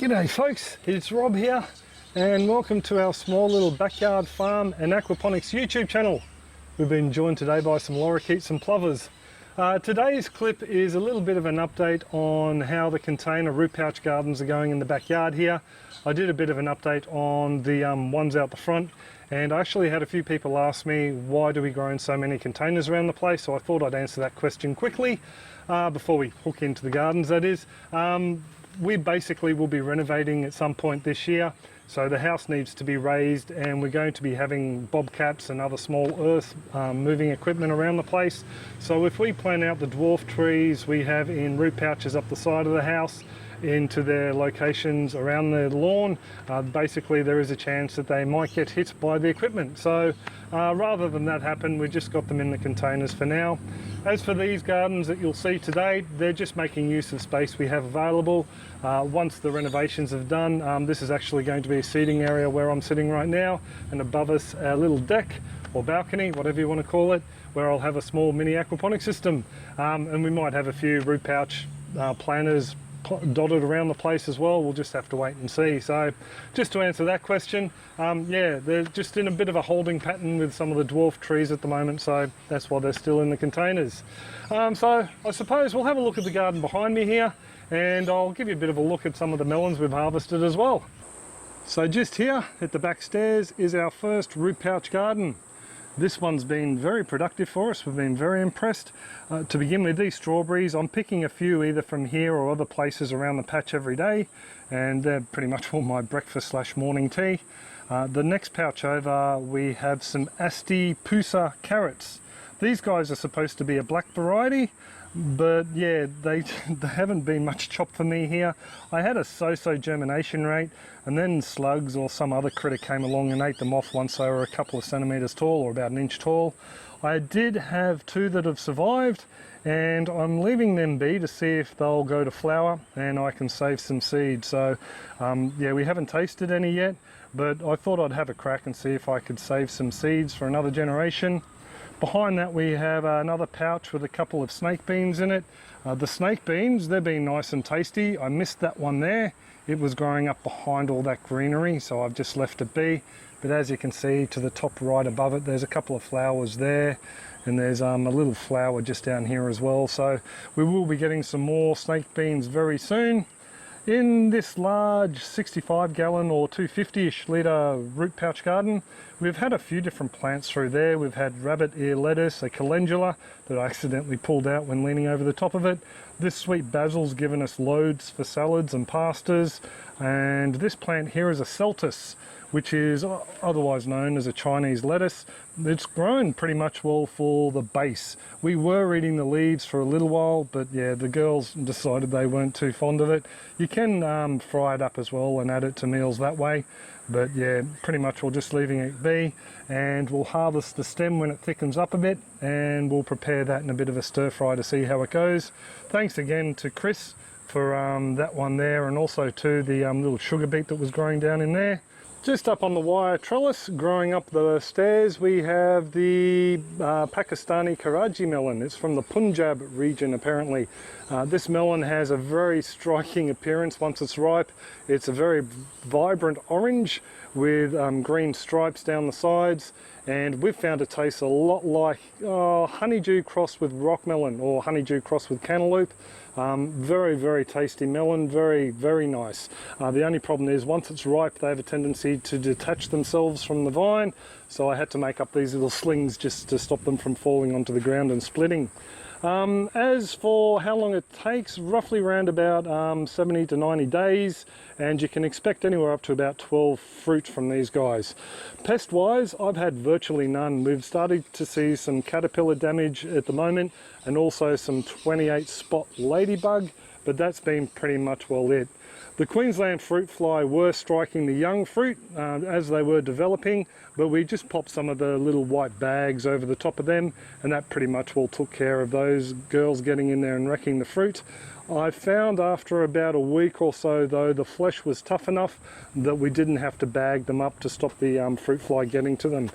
G'day folks, it's Rob here and welcome to our small little backyard farm and aquaponics YouTube channel. We've been joined today by some lorikeets and plovers. Today's clip is a little bit of an update on how the container root pouch gardens are going in the backyard here. I did a bit of an update on the ones out the front, and I actually had a few people ask me why do we grow in so many containers around the place, so I thought I'd answer that question quickly before we hook into the gardens, that is. We basically will be renovating at some point this year, so the house needs to be raised and we're going to be having bobcats and other small earth moving equipment around the place. So if we plant out the dwarf trees we have in root pouches up the side of the house into their locations around the lawn, basically there is a chance that they might get hit by the equipment. So rather than that happen, we just got them in the containers for now. As for these gardens that you'll see today, they're just making use of space we have available. Once the renovations are done, this is actually going to be a seating area where I'm sitting right now, and above us our little deck or balcony, whatever you want to call it, where I'll have a small mini aquaponic system, and we might have a few root pouch planters dotted around the place as well. We'll just have to wait and see. So just to answer that question, yeah, they're just in a bit of a holding pattern with some of the dwarf trees at the moment, so that's why they're still in the containers. So I suppose we'll have a look at the garden behind me here, and I'll give you a bit of a look at some of the melons we've harvested as well. So just here at the back stairs is our first root pouch garden. This one's been very productive for us. We've been very impressed. To begin with, these strawberries, I'm picking a few either from here or other places around the patch every day, and they're pretty much all my breakfast slash morning tea. The next pouch over, we have some Asti Pusa carrots. These guys are supposed to be a black variety, but yeah, they haven't been much chop for me here. I had a so-so germination rate, and then slugs or some other critter came along and ate them off once they were a couple of centimeters tall, or about an inch tall. I did have two that have survived, and I'm leaving them be to see if they'll go to flower and I can save some seeds. So yeah, we haven't tasted any yet, but I thought I'd have a crack and see if I could save some seeds for another generation. Behind that we have another pouch with a couple of snake beans in it. The snake beans, they've been nice and tasty. I missed that one there. It was growing up behind all that greenery, so I've just left it be. But as you can see to the top right above it, there's a couple of flowers there, and there's a little flower just down here as well. So we will be getting some more snake beans very soon. In this large 65 gallon or 250-ish litre root pouch garden, we've had a few different plants through there. We've had rabbit ear lettuce, a calendula that I accidentally pulled out when leaning over the top of it. This sweet basil's given us loads for salads and pastas, and this plant here is a celtis, which is otherwise known as a Chinese lettuce. It's grown pretty much well for the base. We were eating the leaves for a little while, but yeah, the girls decided they weren't too fond of it. You can fry it up as well and add it to meals that way, but yeah, pretty much we're just leaving it be, and we'll harvest the stem when it thickens up a bit, and we'll prepare that in a bit of a stir fry to see how it goes. Thanks again to Chris for that one there, and also to the little sugar beet that was growing down in there. Just up on the wire trellis, growing up the stairs, we have the Pakistani Kajari melon. It's from the Punjab region apparently. This melon has a very striking appearance once it's ripe. It's a very vibrant orange with green stripes down the sides, and we've found it tastes a lot like honeydew crossed with rock melon or honeydew crossed with cantaloupe. Very, very tasty melon, very, very nice. The only problem is once it's ripe, they have a tendency to detach themselves from the vine, so I had to make up these little slings just to stop them from falling onto the ground and splitting. As for how long it takes, roughly around about 70 to 90 days, and you can expect anywhere up to about 12 fruit from these guys. Pest wise, I've had virtually none. We've started to see some caterpillar damage at the moment, and also some 28 spot ladybug, but that's been pretty much well it. The Queensland fruit fly were striking the young fruit as they were developing, but we just popped some of the little white bags over the top of them, and that pretty much well took care of those girls getting in there and wrecking the fruit. I found after about a week or so though, the flesh was tough enough that we didn't have to bag them up to stop the fruit fly getting to them.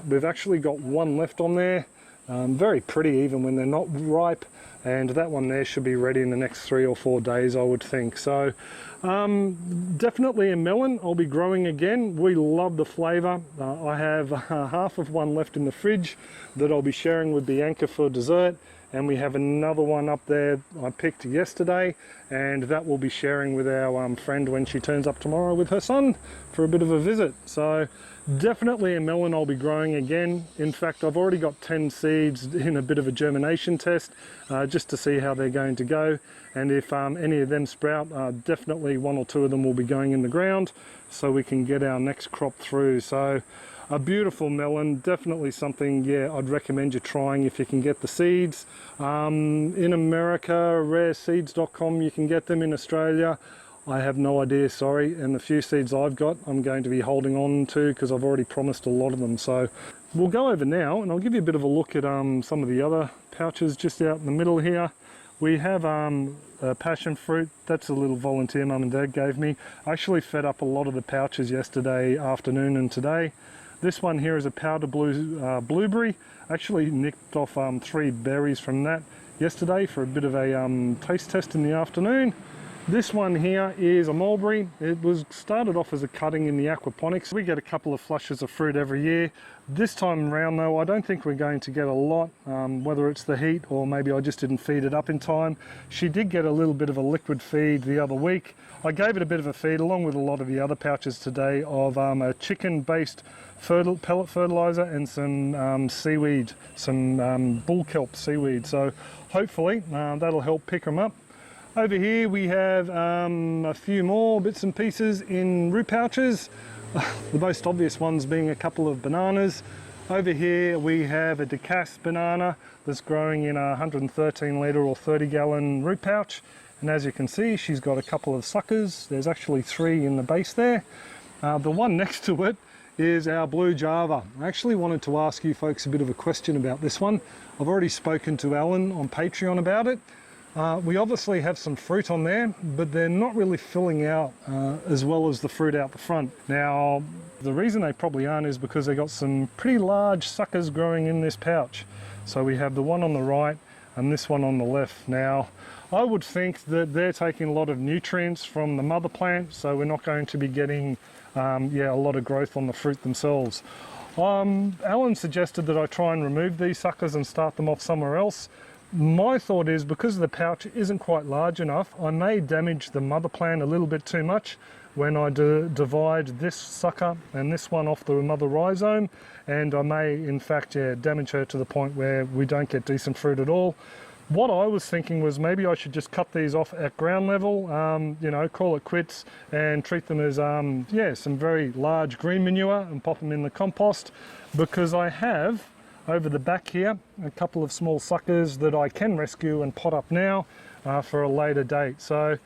We've actually got one left on there. very pretty even when they're not ripe, and that one there should be ready in the next 3 or 4 days, I would think. So definitely a melon I'll be growing again. We love the flavour. I have half of one left in the fridge that I'll be sharing with Bianca for dessert, and we have another one up there I picked yesterday, and that we'll be sharing with our friend when she turns up tomorrow with her son for a bit of a visit. So definitely a melon I'll be growing again. In fact, I've already got 10 seeds in a bit of a germination test just to see how they're going to go, and if any of them sprout, definitely 1 or 2 of them will be going in the ground so we can get our next crop through. So a beautiful melon, definitely something, yeah, I'd recommend you trying if you can get the seeds. In America, rareseeds.com, you can get them. In Australia, I have no idea, sorry, and the few seeds I've got I'm going to be holding on to because I've already promised a lot of them. So we'll go over now and I'll give you a bit of a look at some of the other pouches just out in the middle here. We have a passion fruit. That's a little volunteer Mum and Dad gave me. I actually fed up a lot of the pouches yesterday afternoon and today. This one here is a powder blue blueberry. Actually nicked off 3 berries from that yesterday for a bit of a taste test in the afternoon. This one here is a mulberry. It was started off as a cutting in the aquaponics. We get a couple of flushes of fruit every year. This time around though, I don't think we're going to get a lot, whether it's the heat or maybe I just didn't feed it up in time. She did get a little bit of a liquid feed the other week. I gave it a bit of a feed along with a lot of the other pouches today of a chicken-based pellet fertilizer and some seaweed, some bull kelp seaweed. So hopefully that'll help pick them up. Over here we have a few more bits and pieces in root pouches, the most obvious ones being a couple of bananas. Over here we have a Decas banana that's growing in a 113 litre or 30 gallon root pouch, and as you can see she's got a couple of suckers. There's actually 3 in the base there. The one next to it is our blue Java. I actually wanted to ask you folks a bit of a question about this one. I've already spoken to Alan on Patreon about it. We obviously have some fruit on there, but they're not really filling out as well as the fruit out the front. Now, the reason they probably aren't is because they got some pretty large suckers growing in this pouch. So we have the one on the right and this one on the left. Now, I would think that they're taking a lot of nutrients from the mother plant, so we're not going to be getting a lot of growth on the fruit themselves. Alan suggested that I try and remove these suckers and start them off somewhere else. My thought is, because the pouch isn't quite large enough, I may damage the mother plant a little bit too much when I divide this sucker and this one off the mother rhizome, and I may in fact damage her to the point where we don't get decent fruit at all. What I was thinking was maybe I should just cut these off at ground level, call it quits and treat them as some very large green manure and pop them in the compost, because I have over the back here a couple of small suckers that I can rescue and pot up now for a later date. So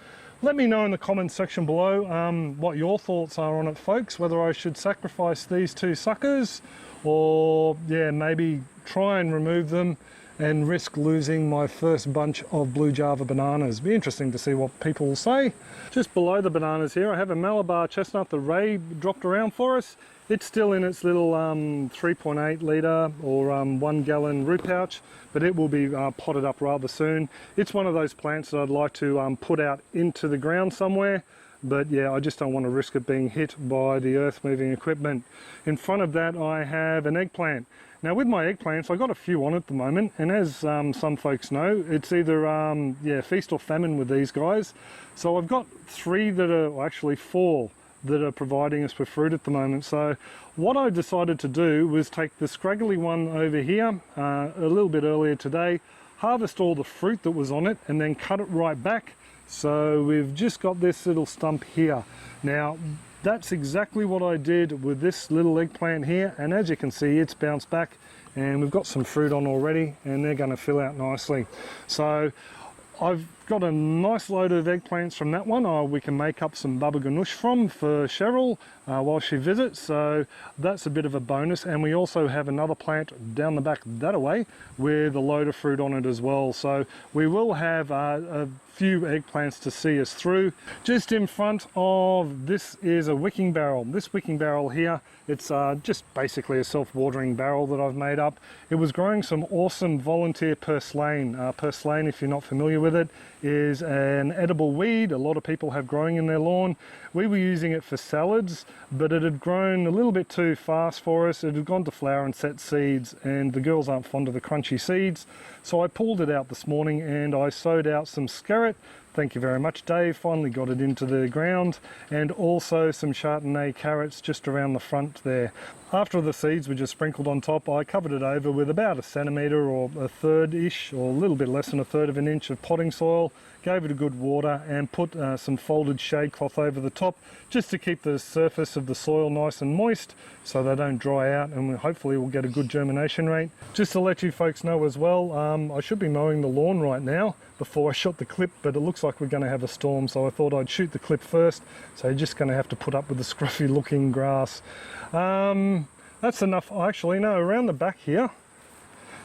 let me know in the comments section below what your thoughts are on it, folks, whether I should sacrifice these 2 suckers or maybe try and remove them and risk losing my first bunch of blue Java bananas. Be interesting to see what people will say. Just below the bananas here I have a Malabar chestnut that Ray dropped around for us. It's still in its little 3.8 litre or 1 gallon root pouch, but it will be potted up rather soon. It's one of those plants that I'd like to put out into the ground somewhere, but I just don't want to risk it being hit by the earth moving equipment. In front of that I have an eggplant. Now with my eggplants, I've got a few on at the moment, and as some folks know, it's either feast or famine with these guys. So I've got 3 that are, or actually 4, that are providing us with fruit at the moment. So what I decided to do was take the scraggly one over here a little bit earlier today, harvest all the fruit that was on it, and then cut it right back. So we've just got this little stump here. Now, that's exactly what I did with this little eggplant here, and as you can see it's bounced back and we've got some fruit on already and they're going to fill out nicely. So I've got a nice load of eggplants from that one. We can make up some baba ganoush from for Cheryl while she visits, so that's a bit of a bonus. And we also have another plant down the back that away with a load of fruit on it as well. So we will have a few eggplants to see us through. Just in front of this is a wicking barrel. This wicking barrel here, it's just basically a self-watering barrel that I've made up. It was growing some awesome volunteer purslane. Purslane, if you're not familiar with it, is an edible weed a lot of people have growing in their lawn. We were using it for salads, but it had grown a little bit too fast for us. It had gone to flower and set seeds, and the girls aren't fond of the crunchy seeds. So I pulled it out this morning and I sowed out some scarrot. Thank you very much, Dave. Finally got it into the ground, and also some Chardonnay carrots just around the front there. After the seeds were just sprinkled on top, I covered it over with about 1 centimetre or a third-ish, or a little bit less than 1/3 of an inch of potting soil, gave it a good water, and put some folded shade cloth over the top just to keep the surface of the soil nice and moist so they don't dry out, and hopefully we'll get a good germination rate. Just to let you folks know as well, I should be mowing the lawn right now before I shot the clip, but it looks like we're going to have a storm, so I thought I'd shoot the clip first. So you're just going to have to put up with the scruffy looking grass. That's enough. Actually, no, around the back here,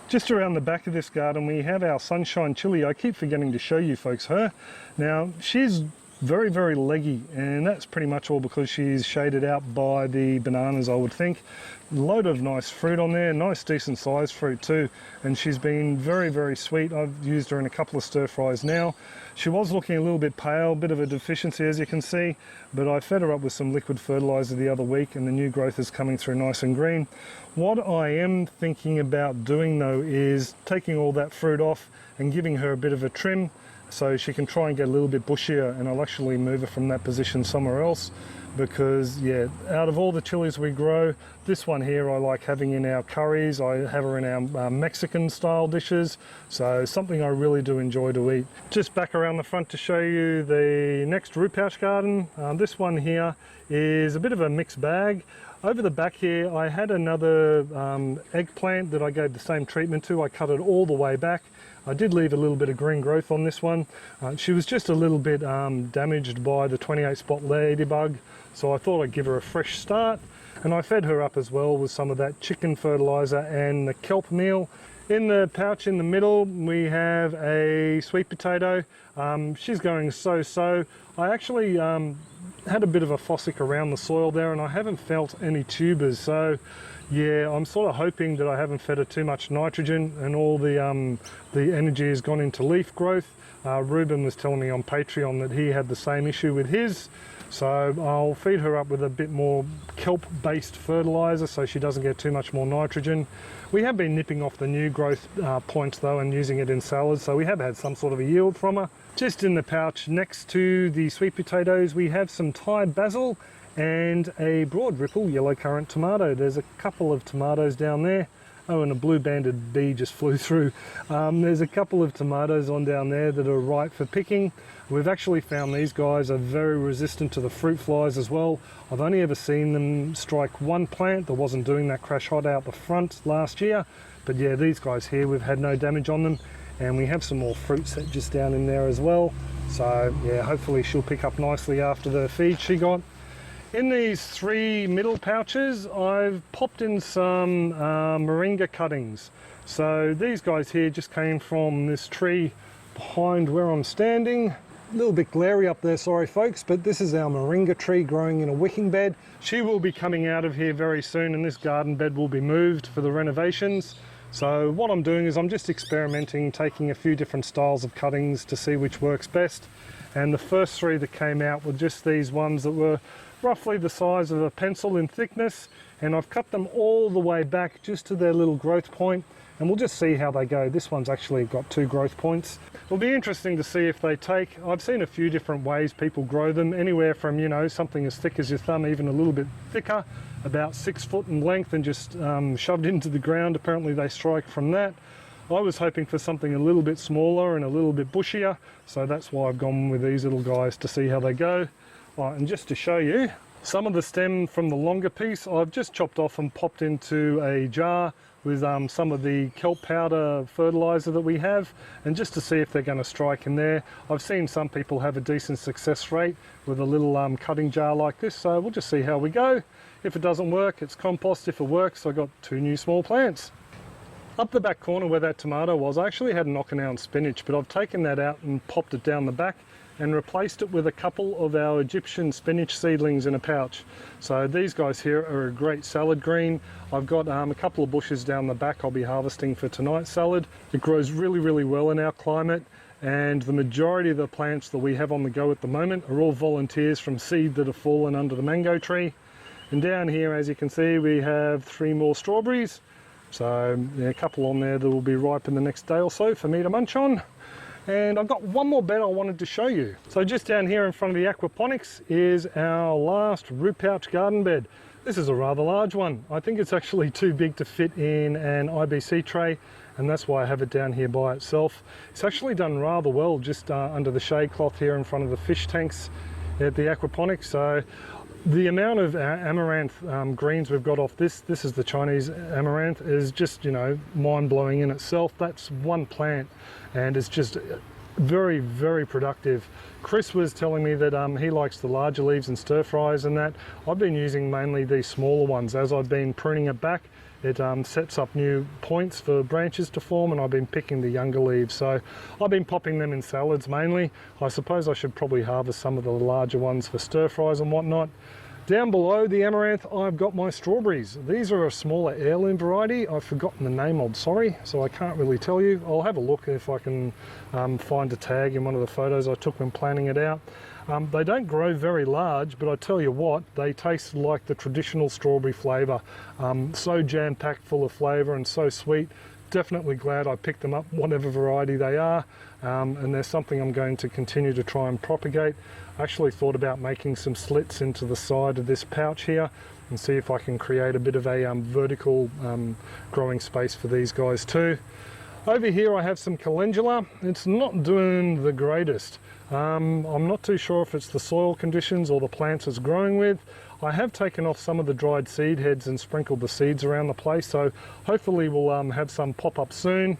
just around the back of this garden, we have our sunshine chili. I keep forgetting to show you folks her. Now, she's very, very leggy, and that's pretty much all because she's shaded out by the bananas, I would think. A load of nice fruit on there, nice decent sized fruit too, and she's been very, very sweet. I've used her in a couple of stir fries now. She was looking a little bit pale, bit of a deficiency as you can see, but I fed her up with some liquid fertilizer the other week and the new growth is coming through nice and green. What I am thinking about doing though is taking all that fruit off and giving her a bit of a trim so she can try and get a little bit bushier, and I'll actually move her from that position somewhere else, because yeah, out of all the chilies we grow, this one here I like having in our curries. I have her in our Mexican style dishes, so something I really do enjoy to eat. Just back around the front to show you the next root pouch garden. This one here is a bit of a mixed bag. Over the back here I had another eggplant that I gave the same treatment to. I cut it all the way back. I did leave a little bit of green growth on this one. She was just a little bit damaged by the 28 spot ladybug, so I thought I'd give her a fresh start, and I fed her up as well with some of that chicken fertilizer and the kelp meal. In the pouch in the middle we have a sweet potato. She's going so-so. I actually had a bit of a fossick around the soil there and I haven't felt any tubers, so yeah, I'm sort of hoping that I haven't fed her too much nitrogen and all the energy has gone into leaf growth. Ruben was telling me on Patreon that he had the same issue with his, so I'll feed her up with a bit more kelp based fertilizer so she doesn't get too much more nitrogen. We have been nipping off the new growth points though and using it in salads, so we have had some sort of a yield from her. Just in the pouch next to the sweet potatoes we have some Thai basil and a broad ripple yellow currant tomato. There's a couple of tomatoes down there. Oh, and a blue banded bee just flew through. There's a couple of tomatoes on down there that are ripe for picking. We've actually found these guys are very resistant to the fruit flies as well. I've only ever seen them strike one plant that wasn't doing that crash hot out the front last year. But yeah, these guys here, we've had no damage on them. And we have some more fruit set just down in there as well. So yeah, hopefully she'll pick up nicely after the feed she got. In these 3 middle pouches, I've popped in some Moringa cuttings. So these guys here just came from this tree behind where I'm standing. A little bit glary up there, sorry folks, but this is our Moringa tree growing in a wicking bed. She will be coming out of here very soon and this garden bed will be moved for the renovations. So what I'm doing is I'm just experimenting, taking a few different styles of cuttings to see which works best. And the first 3 that came out were just these ones that were roughly the size of a pencil in thickness, and I've cut them all the way back just to their little growth point, and we'll just see how they go. This one's actually got 2 growth points. It'll be interesting to see if they take. I've seen a few different ways people grow them, anywhere from, you know, something as thick as your thumb, even a little bit thicker, about 6 foot in length, and just shoved into the ground. Apparently they strike from that. I was hoping for something a little bit smaller and a little bit bushier, so that's why I've gone with these little guys to see how they go. Right, and just to show you, some of the stem from the longer piece I've just chopped off and popped into a jar with some of the kelp powder fertilizer that we have, and just to see if they're going to strike in there. I've seen some people have a decent success rate with a little cutting jar like this, so we'll just see how we go. If it doesn't work, it's compost. If it works, I got 2 new small plants. Up the back corner where that tomato was, I actually had knocking out spinach, but I've taken that out and popped it down the back and replaced it with a couple of our Egyptian spinach seedlings in a pouch. So these guys here are a great salad green. I've got a couple of bushes down the back I'll be harvesting for tonight's salad. It grows really well in our climate, and the majority of the plants that we have on the go at the moment are all volunteers from seed that have fallen under the mango tree. And down here, as you can see, we have 3 more strawberries. So yeah, a couple on there that will be ripe in the next day or so for me to munch on. And I've got one more bed I wanted to show you. So just down here in front of the aquaponics is our last root pouch garden bed. This is a rather large one. I think it's actually too big to fit in an IBC tray, and that's why I have it down here by itself. It's actually done rather well just under the shade cloth here in front of the fish tanks at the aquaponics. So the amount of amaranth greens we've got off this is the Chinese amaranth, is just, you know, mind-blowing in itself. That's one plant, and it's just very productive. Chris was telling me that he likes the larger leaves and stir fries and that. I've been using mainly these smaller ones. As I've been pruning it back, it sets up new points for branches to form, and I've been picking the younger leaves. So I've been popping them in salads mainly. I suppose I should probably harvest some of the larger ones for stir fries and whatnot. Down below the amaranth, I've got my strawberries. These are a smaller heirloom variety. I've forgotten the name of, sorry, so I can't really tell you. I'll have a look if I can find a tag in one of the photos I took when planning it out. They don't grow very large, but I tell you what, they taste like the traditional strawberry flavour. So jam-packed full of flavour and so sweet. Definitely glad I picked them up, whatever variety they are, and there's something I'm going to continue to try and propagate. I actually thought about making some slits into the side of this pouch here and see if I can create a bit of a vertical growing space for these guys too. Over here I have some calendula. It's not doing the greatest. I'm not too sure if it's the soil conditions or the plants it's growing with. I have taken off some of the dried seed heads and sprinkled the seeds around the place, so hopefully we'll have some pop up soon.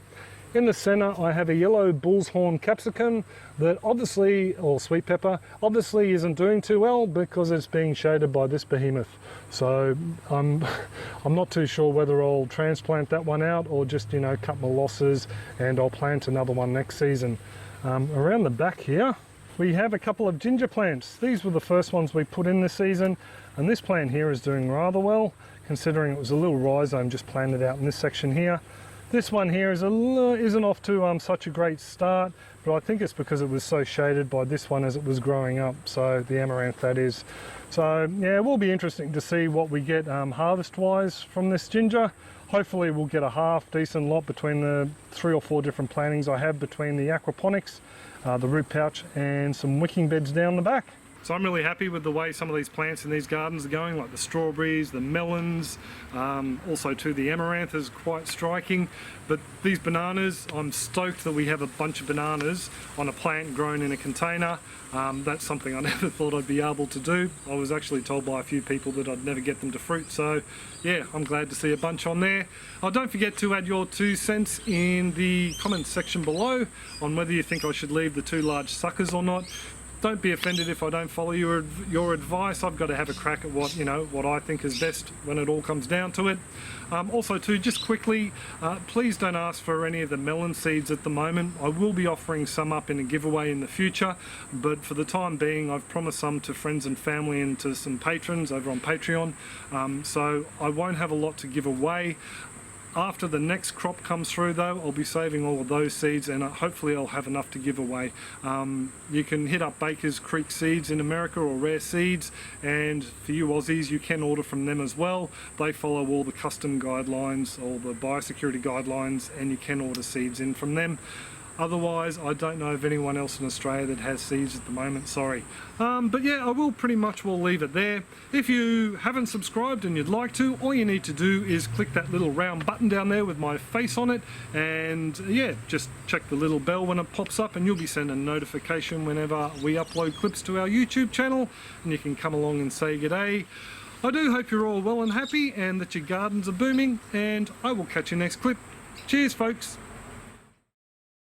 In the center I have a yellow bull's horn capsicum that obviously, or sweet pepper, obviously isn't doing too well because it's being shaded by this behemoth. So I'm not too sure whether I'll transplant that one out or just, you know, cut my losses, and I'll plant another one next season. Around the back here we have a couple of ginger plants. These were the first ones we put in this season, and this plant here is doing rather well considering it was a little rhizome just planted out in this section here. This one here isn't off to such a great start, but I think it's because it was so shaded by this one as it was growing up, so the amaranth that is. So yeah, it will be interesting to see what we get harvest wise from this ginger. Hopefully we'll get a half decent lot between the 3 or 4 different plantings I have between the aquaponics, the root pouch and some wicking beds down the back. So I'm really happy with the way some of these plants in these gardens are going, like the strawberries, the melons, also too the amaranth is quite striking. But these bananas, I'm stoked that we have a bunch of bananas on a plant grown in a container. That's something I never thought I'd be able to do. I was actually told by a few people that I'd never get them to fruit, so yeah, I'm glad to see a bunch on there. Don't forget to add your 2 cents in the comments section below on whether you think I should leave the 2 large suckers or not. Don't be offended if I don't follow your advice. I've got to have a crack at what I think is best when it all comes down to it. Also too, just quickly, please don't ask for any of the melon seeds at the moment. I will be offering some up in a giveaway in the future, but for the time being I've promised some to friends and family and to some patrons over on Patreon, so I won't have a lot to give away. After the next crop comes through though, I'll be saving all of those seeds, and hopefully I'll have enough to give away. You can hit up Baker's Creek Seeds in America, or Rare Seeds, and for you Aussies you can order from them as well. They follow all the custom guidelines, all the biosecurity guidelines, and you can order seeds in from them. Otherwise, I don't know of anyone else in Australia that has seeds at the moment, sorry. But yeah, I will leave it there. If you haven't subscribed and you'd like to, all you need to do is click that little round button down there with my face on it, and yeah, just check the little bell when it pops up and you'll be sent a notification whenever we upload clips to our YouTube channel, and you can come along and say g'day. I do hope you're all well and happy and that your gardens are booming, and I will catch you next clip. Cheers folks.